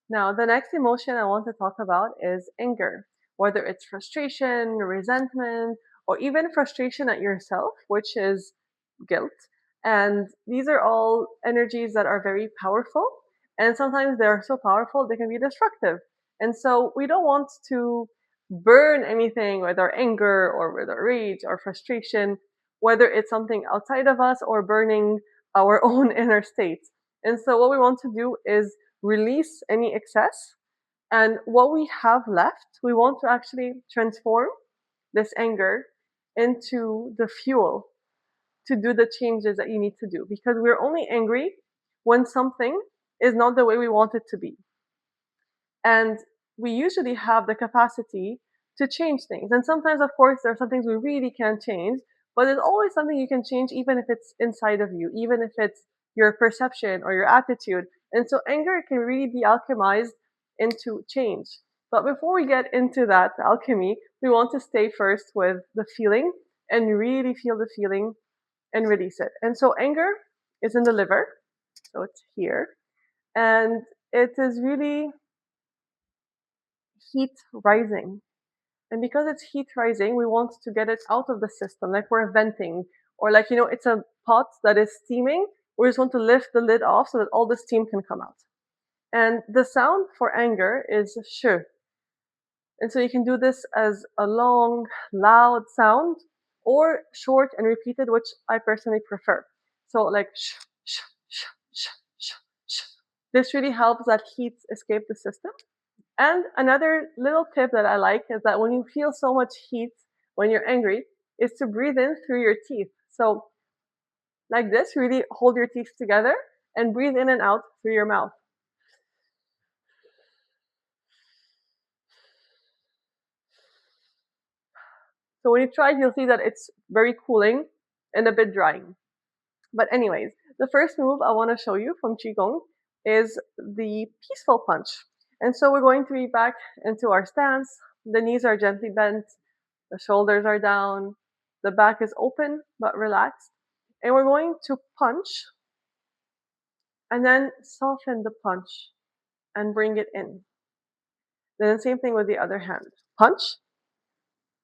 Now, the next emotion I want to talk about is anger, whether it's frustration, resentment, or even frustration at yourself, which is guilt. And these are all energies that are very powerful. And sometimes they're so powerful, they can be destructive. And so we don't want to burn anything with our anger or with our rage or frustration, whether it's something outside of us or burning our own inner state. And so what we want to do is release any excess. And what we have left, we want to actually transform this anger into the fuel to do the changes that you need to do. Because we're only angry when something is not the way we want it to be. And we usually have the capacity to change things. And sometimes, of course, there are some things we really can't change, but there's always something you can change, even if it's inside of you, even if it's your perception or your attitude. And so anger can really be alchemized into change. But before we get into that alchemy, we want to stay first with the feeling and really feel the feeling and release it. And so anger is in the liver, so it's here. And it is really heat rising. And because it's heat rising, we want to get it out of the system, like we're venting, or like, it's a pot that is steaming. We just want to lift the lid off so that all the steam can come out. And the sound for anger is sh. And so you can do this as a long, loud sound or short and repeated, which I personally prefer. So like sh, sh, sh, sh, sh, sh. This really helps that heat escape the system. And another little tip that I like is that when you feel so much heat when you're angry, is to breathe in through your teeth. So like this, really hold your teeth together and breathe in and out through your mouth. So when you try it, you'll see that it's very cooling and a bit drying. But anyways, the first move I want to show you from Qi Gong is the peaceful punch. And so we're going to be back into our stance. The knees are gently bent. The shoulders are down. The back is open but relaxed. And we're going to punch and then soften the punch and bring it in. Then the same thing with the other hand. Punch,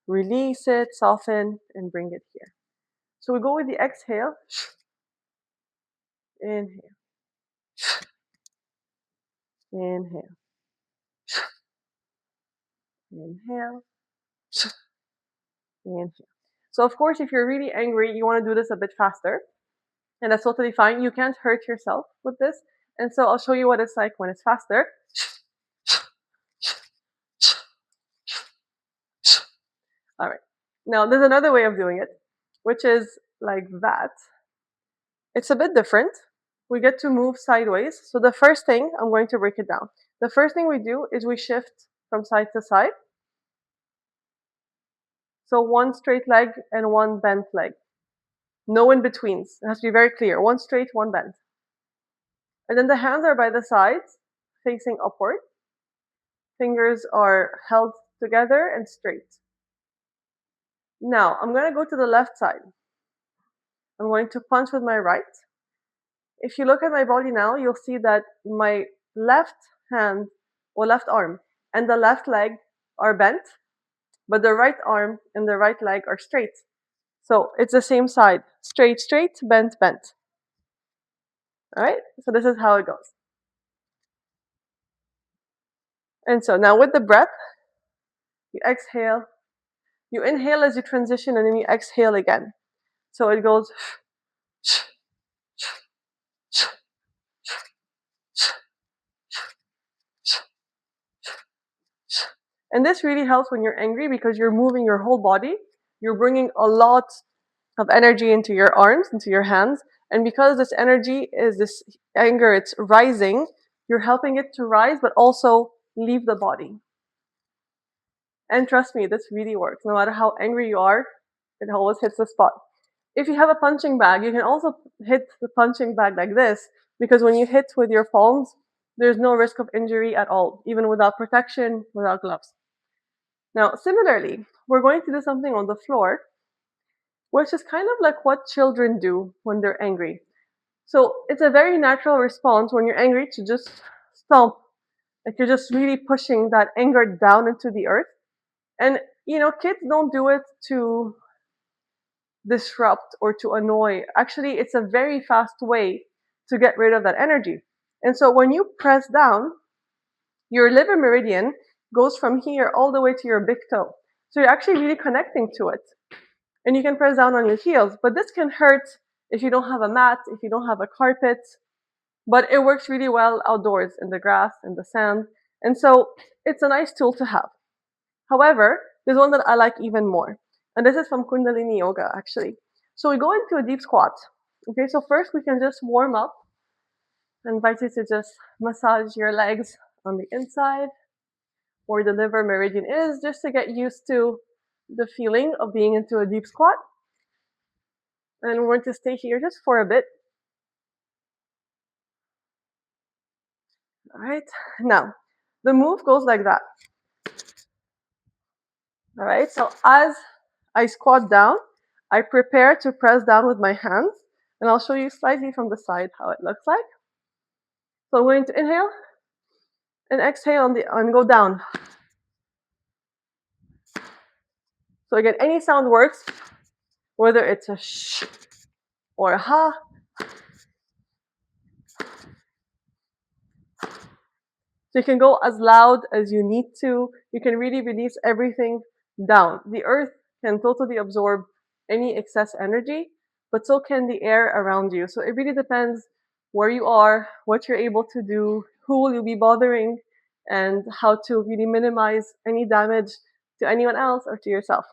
release it, soften, and bring it here. So we go with the exhale. Inhale. Inhale. Inhale. Inhale. So of course, if you're really angry, you want to do this a bit faster. And that's totally fine. You can't hurt yourself with this. And so I'll show you what it's like when it's faster. All right. Now, there's another way of doing it, which is like that. It's a bit different. We get to move sideways. So the first thing, I'm going to break it down. The first thing we do is we shift from side to side. So one straight leg and one bent leg. No in-betweens. It has to be very clear. One straight, one bent. And then the hands are by the sides, facing upward. Fingers are held together and straight. Now, I'm going to go to the left side. I'm going to punch with my right. If you look at my body now, you'll see that my left hand or left arm and the left leg are bent, but the right arm and the right leg are straight. So it's the same side. Straight, straight, bent, bent. All right? So this is how it goes. And so now with the breath, you exhale. You inhale as you transition and then you exhale again. So it goes. And this really helps when you're angry because you're moving your whole body. You're bringing a lot of energy into your arms, into your hands. And because this energy is this anger, it's rising, you're helping it to rise, but also leave the body. And trust me, this really works. No matter how angry you are, it always hits the spot. If you have a punching bag, you can also hit the punching bag like this, because when you hit with your palms, there's no risk of injury at all, even without protection, without gloves. Now, similarly, we're going to do something on the floor, which is kind of like what children do when they're angry. So it's a very natural response when you're angry to just stomp Like you're just really pushing that anger down into the earth. And kids don't do it to disrupt or to annoy. Actually, it's a very fast way to get rid of that energy. And so when you press down, your liver meridian goes from here all the way to your big toe. So you're actually really connecting to it. And you can press down on your heels. But this can hurt if you don't have a mat, if you don't have a carpet. But it works really well outdoors in the grass, in the sand. And so it's a nice tool to have. However, there's one that I like even more. And this is from Kundalini Yoga, actually. So we go into a deep squat. Okay, so first we can just warm up. I invite you to just massage your legs on the inside where the liver meridian is, just to get used to the feeling of being into a deep squat. And we're going to stay here just for a bit. All right, now the move goes like that. All right, so as I squat down, I prepare to press down with my hands, and I'll show you slightly from the side how it looks like. So I'm going to inhale and exhale and go down. So again, any sound works, whether it's a sh or a ha. So you can go as loud as you need to. You can really release everything down. The earth can totally absorb any excess energy, but so can the air around you. So it really depends where you are, what you're able to do, who will you be bothering, and how to really minimize any damage to anyone else or to yourself.